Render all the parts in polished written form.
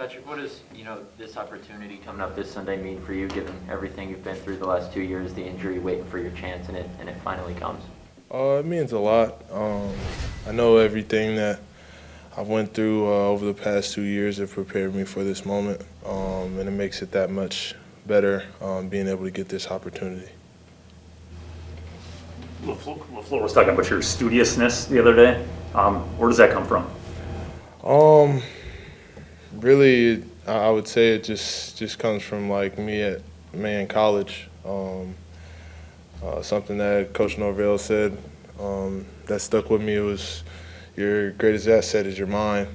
Patrick, what does this opportunity coming up this Sunday mean for you, given everything you've been through the last 2 years, the injury, waiting for your chance, and it finally comes? It means a lot. I know everything that I went through over the past 2 years have prepared me for this moment, and it makes it that much better being able to get this opportunity. LaFleur was talking about your studiousness the other day. Where does that come from? Really, I would say it just comes from like me in college. Something that Coach Norvell said that stuck with me was your greatest asset is your mind.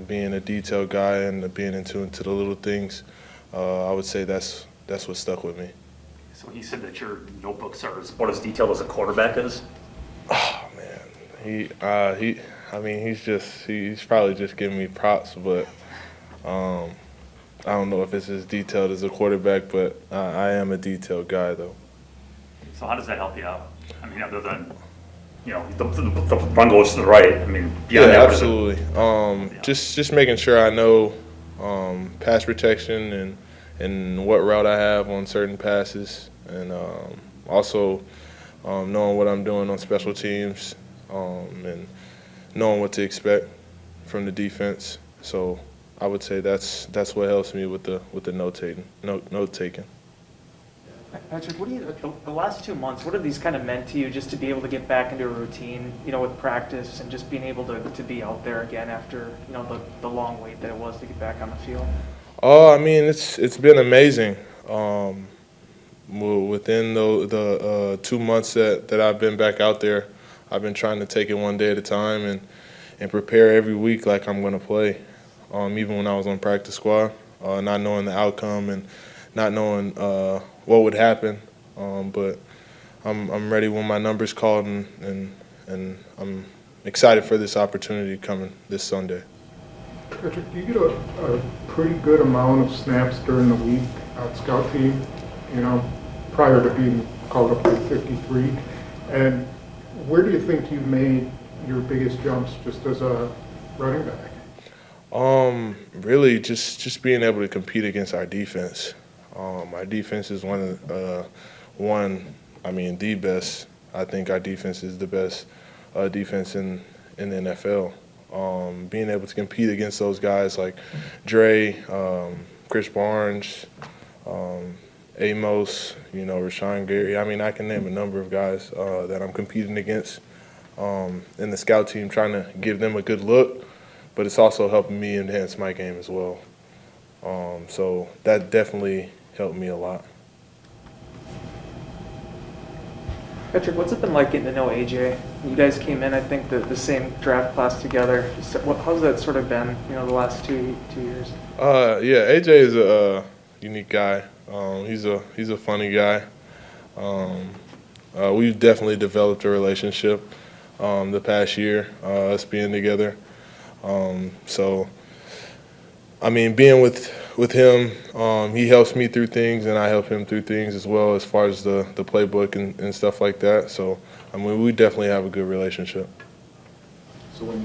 Being a detailed guy and being in tune to the little things, I would say that's what stuck with me. So he said that your notebooks are about as detailed as a quarterback is. Oh man, he's probably just giving me props, but I don't know if it's as detailed as a quarterback, but I am a detailed guy though. So how does that help you out? I mean, other than the run goes to the right. I mean, beyond that, absolutely. Just making sure I know pass protection and what route I have on certain passes, and also knowing what I'm doing on special teams and knowing what to expect from the defense. So I would say that's what helps me with the note taking. Patrick, what do you the last 2 months? What have these kind of meant to you, just to be able to get back into a routine, with practice and just being able to be out there again after the long wait that it was to get back on the field? I mean, it's been amazing. Within the 2 months that I've been back out there, I've been trying to take it one day at a time and prepare every week like I'm going to play. Even when I was on practice squad, not knowing the outcome and not knowing what would happen, but I'm ready when my number's called, and I'm excited for this opportunity coming this Sunday. Patrick, do you get a pretty good amount of snaps during the week at scout team, prior to being called up to 53? And where do you think you've made your biggest jumps just as a running back? Really just being able to compete against our defense. Our defense is the best. I think our defense is the best defense in the NFL. Being able to compete against those guys like Dre, Chris Barnes, Amos, Rashawn Gary. I mean, I can name a number of guys that I'm competing against in the scout team, trying to give them a good look, but it's also helping me enhance my game as well. So that definitely helped me a lot. Patrick, what's it been like getting to know AJ? You guys came in, I think, the same draft class together. How's that sort of been, the last two years? Yeah, AJ is a unique guy. He's a funny guy. We've definitely developed a relationship the past year, us being together. So, I mean, being with him, he helps me through things, and I help him through things as well, as far as the playbook and stuff like that. So, I mean, we definitely have a good relationship. So when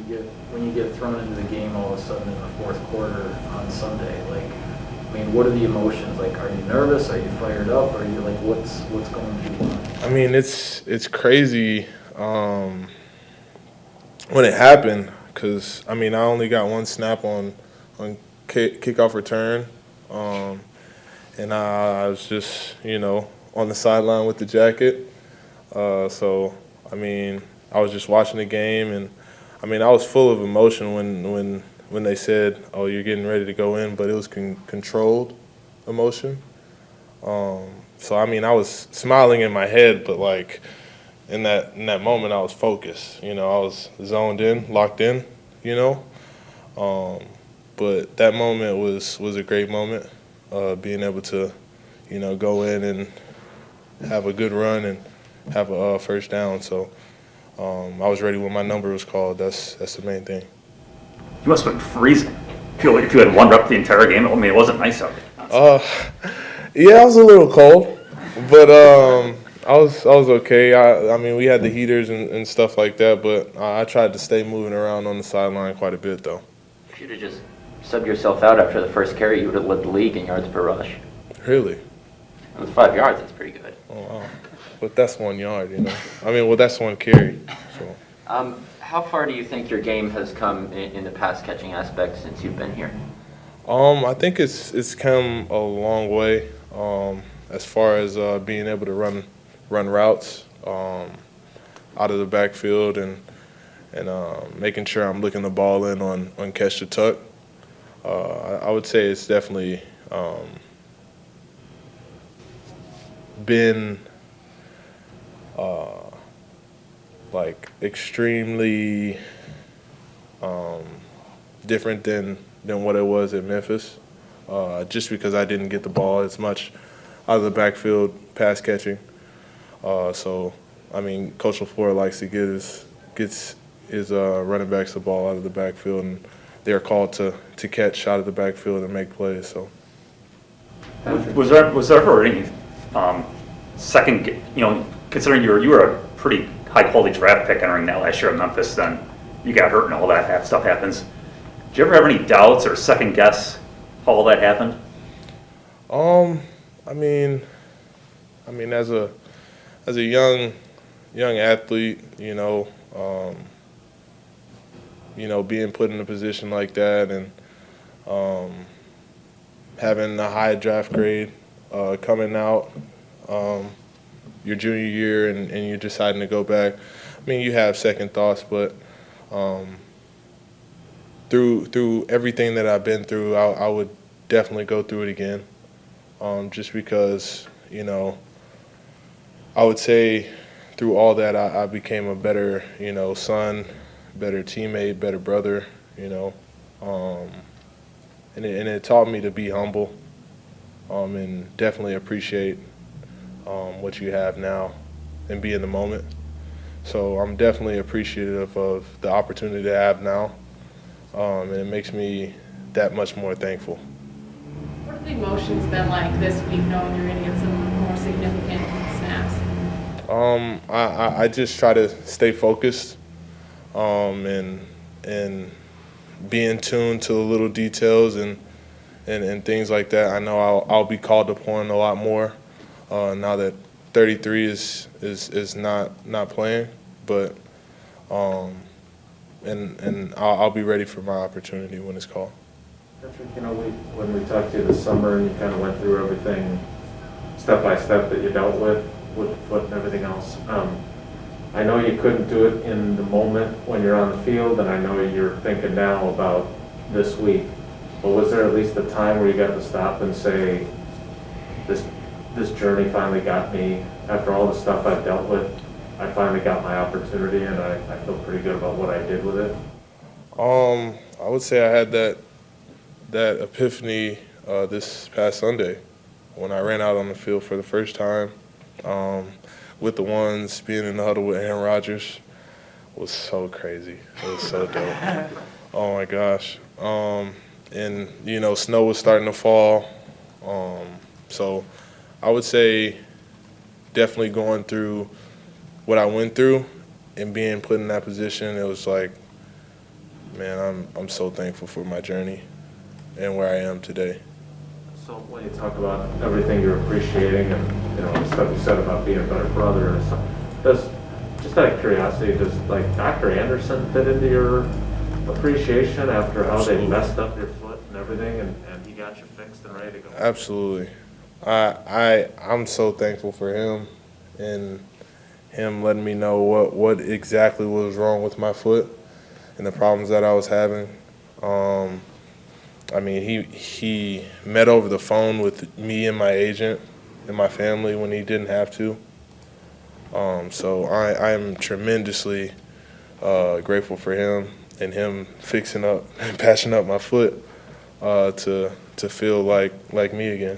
you get thrown into the game all of a sudden in the fourth quarter on Sunday, what are the emotions? Are you nervous? Are you fired up? Are you what's going through your mind? I mean, it's crazy when it happened, because I only got one snap on kickoff return, and I was just on the sideline with the jacket. So I was just watching the game, and I was full of emotion when they said, "Oh, you're getting ready to go in," but it was controlled emotion. So I was smiling in my head, but in that moment I was focused. I was zoned in, locked in. But that moment was a great moment, being able to go in and have a good run and have a first down. So I was ready when my number was called. That's the main thing. You must have been freezing. If you had one rep the entire game, it wasn't nice out there. Yeah, I was a little cold, but I was okay. We had the heaters and stuff like that, but I tried to stay moving around on the sideline quite a bit, though. Should have just subbed yourself out after the first carry, you would have led the league in yards per rush. Really? With 5 yards, that's pretty good. Oh, wow. But that's 1 yard, you know. I mean, well, that's 1 carry. So. How far do you think your game has come in the pass catching aspect since you've been here? I think it's come a long way as far as being able to run routes out of the backfield and making sure I'm looking the ball in on catch the tuck. I would say it's definitely been like extremely different than what it was at Memphis, just because I didn't get the ball as much out of the backfield pass catching. So, I mean, Coach LaFleur likes to gets his running backs the ball out of the backfield, and they're called to catch out of the backfield and make plays. So, Was there ever any second, considering you were a pretty high quality draft pick entering that last year at Memphis, then you got hurt and all that stuff happens. Did you ever have any doubts or second guess how all that happened? I mean, as a young athlete, being put in a position like that and having a high draft grade coming out your junior year and you're deciding to go back. I mean, you have second thoughts, but through everything that I've been through, I would definitely go through it again. Just because, I would say through all that I became a better, son, better teammate, better brother, and it taught me to be humble and definitely appreciate what you have now and be in the moment. So I'm definitely appreciative of the opportunity to have now, and it makes me that much more thankful. What have the emotions been like this week, knowing you're going to get some more significant snaps? I just try to stay focused and be in tune to the little details and things like that. I know I'll be called upon a lot more now that 33 is not playing, but and I'll be ready for my opportunity when it's called. Patrick, when we talked to you this summer and you kind of went through everything step by step that you dealt with foot and everything else, I know you couldn't do it in the moment when you're on the field, and I know you're thinking now about this week, but was there at least a time where you got to stop and say, this journey finally got me, after all the stuff I've dealt with, I finally got my opportunity and I feel pretty good about what I did with it? I would say I had that epiphany this past Sunday when I ran out on the field for the first time with the ones, being in the huddle with Aaron Rodgers was so crazy. It was so dope. Oh my gosh. And snow was starting to fall. So I would say definitely going through what I went through and being put in that position, it was like, man, I'm so thankful for my journey and where I am today. So when you talk about everything you're appreciating and the stuff you said about being a better brother and stuff, just out of curiosity, does like Dr. Anderson fit into your appreciation after how Absolutely. they messed up your foot and everything and he got you fixed and ready to go? Absolutely. I'm so thankful for him and him letting me know what exactly was wrong with my foot and the problems that I was having. I mean, he met over the phone with me and my agent and my family when he didn't have to. So I am tremendously grateful for him and him fixing up and patching up my foot to feel like me again.